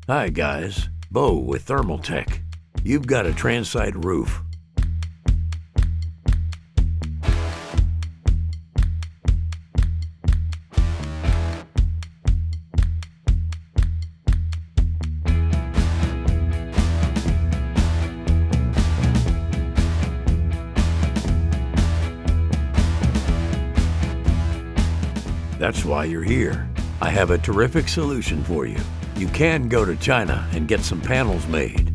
Hi guys, Bo with Thermal-Tec. You've got a Transite roof. That's why you're here. I have a terrific solution for you. You can go to China and get some panels made.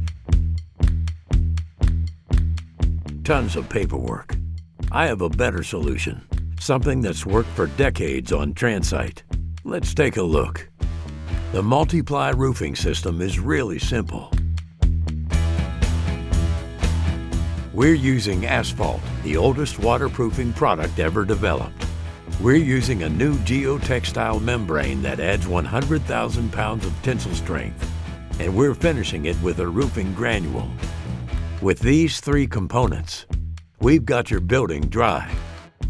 Tons of paperwork. I have a better solution, something that's worked for decades on Transite. Let's take a look. The multi-ply roofing system is really simple. We're using asphalt, the oldest waterproofing product ever developed. We're using a new geotextile membrane that adds 100,000 pounds of tensile strength, and we're finishing it with a roofing granule. With these three components, we've got your building dry,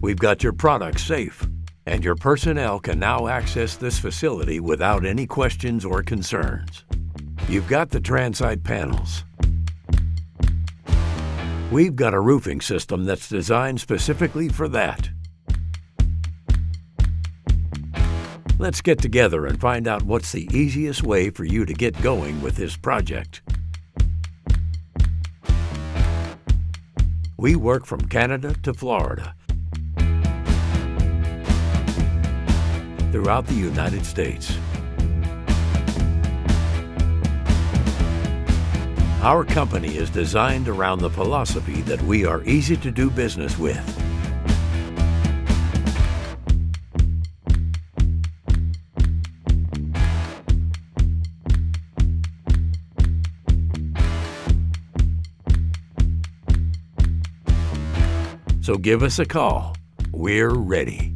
we've got your product safe, and your personnel can now access this facility without any questions or concerns. You've got the Transite panels. We've got a roofing system that's designed specifically for that. Let's get together and find out what's the easiest way for you to get going with this project. We work from Canada to Florida, throughout the United States. Our company is designed around the philosophy that we are easy to do business with. So give us a call. We're ready.